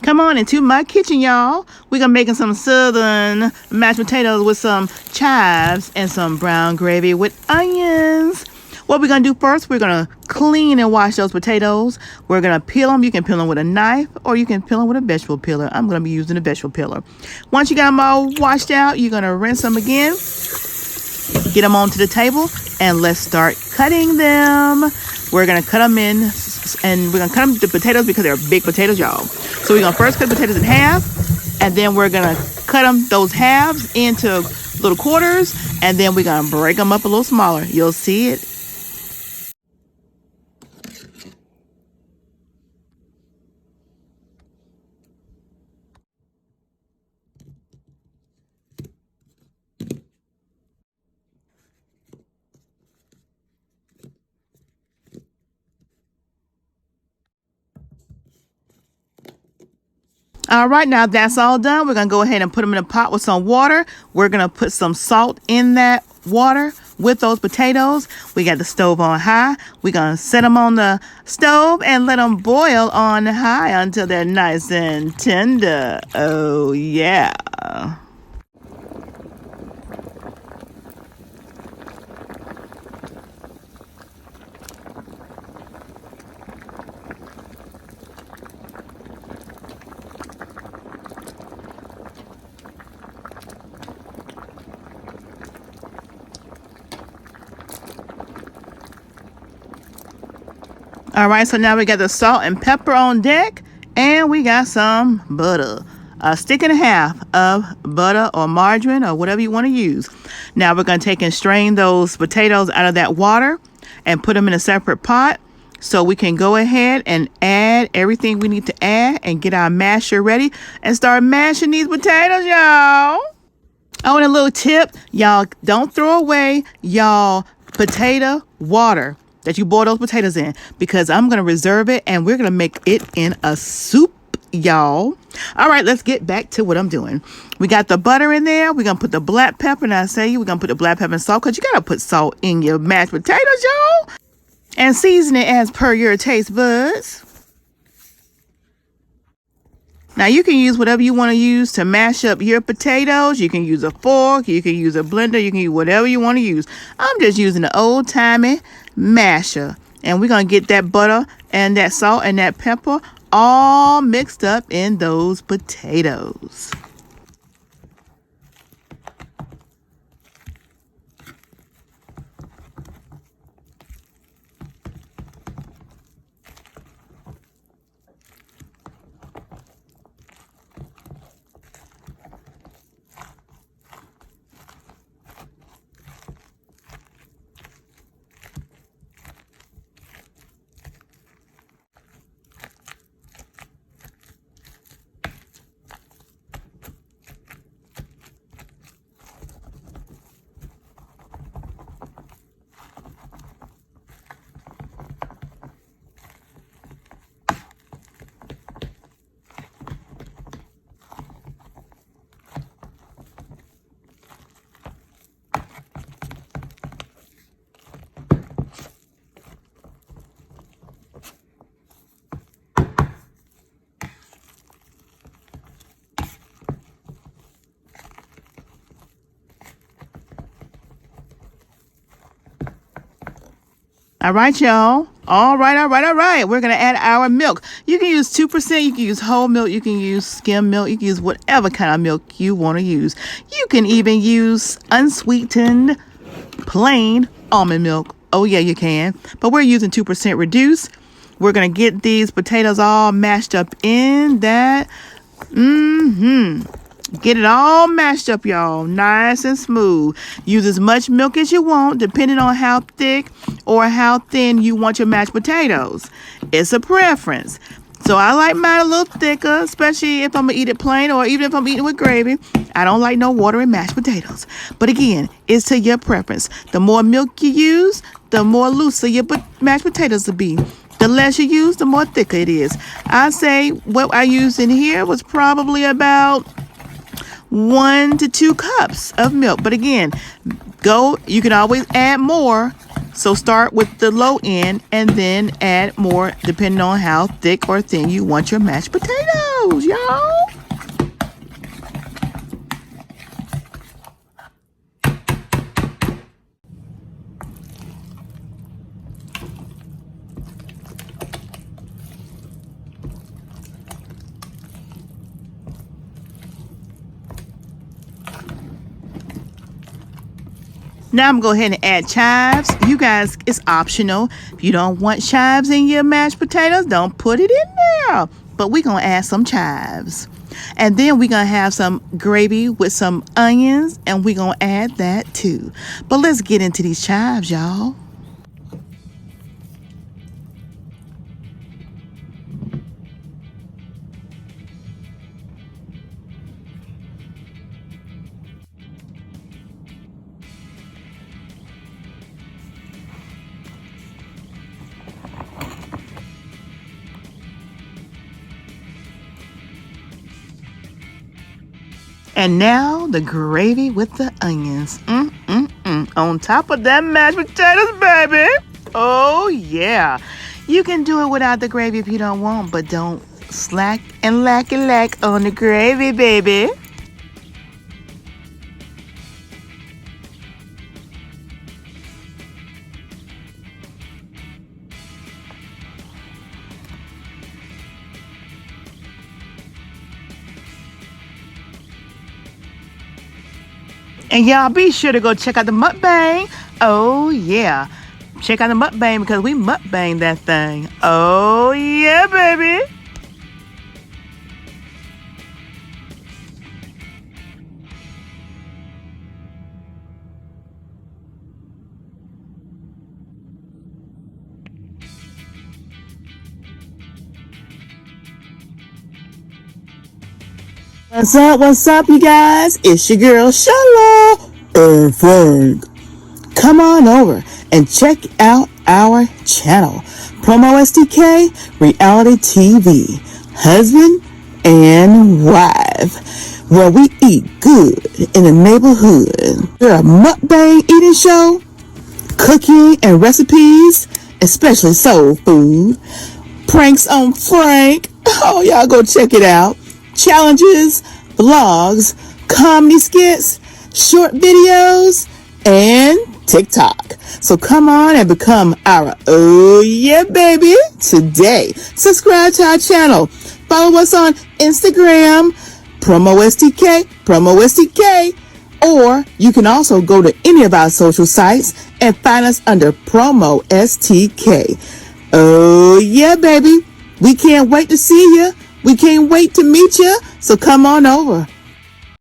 Come on into my kitchen, y'all. We're gonna making some southern mashed potatoes with some chives and some brown gravy with onions. What we're gonna do first, we're gonna clean and wash those potatoes. We're gonna peel them. You can peel them with a knife or you can peel them with a vegetable peeler. I'm gonna be using a vegetable peeler. Once you got them all washed out, you're gonna rinse them again. Get them onto the table and let's start cutting them. We're gonna cut them in, and we're gonna cut them the potatoes because they're big potatoes, y'all. So we're gonna first cut the potatoes in half, and then we're gonna cut them those halves into little quarters, and then we're gonna break them up a little smaller. You'll see it. All right, now that's all done. We're going to go ahead and put them in a pot with some water. We're going to put some salt in that water with those potatoes. We got the stove on high. We're going to set them on the stove and let them boil on high until they're nice and tender. Oh, yeah. All right, so now we got the salt and pepper on deck, and we got some butter. A stick and a half of butter or margarine or whatever you want to use. Now we're going to take and strain those potatoes out of that water and put them in a separate pot so we can go ahead and add everything we need to add and get our masher ready and start mashing these potatoes, y'all. Oh, and a little tip, y'all, don't throw away y'all potato water that you boil those potatoes in, because I'm going to reserve it and we're going to make it in a soup, y'all. All right, let's get back to what I'm doing. We got the butter in there. We're going to put the black pepper, and I say we're going to put the black pepper and salt, because you got to put salt in your mashed potatoes, y'all. And season it as per your taste buds. Now, you can use whatever you want to use to mash up your potatoes. You can use a fork. You can use a blender. You can use whatever you want to use. I'm just using the old-timey masher. And we're going to get that butter and that salt and that pepper all mixed up in those potatoes. All right, y'all. All right. We're going to add our milk. You can use 2%. You can use whole milk. You can use skim milk. You can use whatever kind of milk you want to use. You can even use unsweetened, plain almond milk. Oh, yeah, you can. But we're using 2% reduced. We're going to get these potatoes all mashed up in that. Get it all mashed up, y'all. Nice and smooth. Use as much milk as you want, depending on how thick or how thin you want your mashed potatoes. It's a preference. So I like mine a little thicker, especially if I'm going to eat it plain or even if I'm eating with gravy. I don't like no water in mashed potatoes. But again, it's to your preference. The more milk you use, the more looser your mashed potatoes will be. The less you use, the more thicker it is. I say what I used in here was probably about 1 to 2 cups of milk. But again, you can always add more. So start with the low end and then add more depending on how thick or thin you want your mashed potatoes. goes, y'all. Now I'm going to go ahead and add chives. You guys, it's optional. If you don't want chives in your mashed potatoes, don't put it in there. But we're going to add some chives. And then we're going to have some gravy with some onions, and we're going to add that too. But let's get into these chives, y'all. And now the gravy with the onions. On top of that mashed potatoes, baby. Oh, yeah. You can do it without the gravy if you don't want, but don't slack and lack on the gravy, baby. And y'all be sure to go check out the mukbang. Oh, yeah. Check out the mukbang because we mukbang that thing. Oh, yeah, baby. What's up, you guys? It's your girl, Shala and Frank. Come on over and check out our channel, PromoSTK Reality TV, Husband and Wife, where we eat good in the neighborhood. We're a mukbang eating show, cooking and recipes, especially soul food, pranks on Frank. Oh, y'all go check it out. Challenges, vlogs, comedy skits, short videos, and TikTok. So come on and become our oh yeah baby today. Subscribe to our channel. Follow us on Instagram, PromoSTK, or you can also go to any of our social sites and find us under PromoSTK. Oh yeah baby. We can't wait to see you. We can't wait to meet you, so come on over.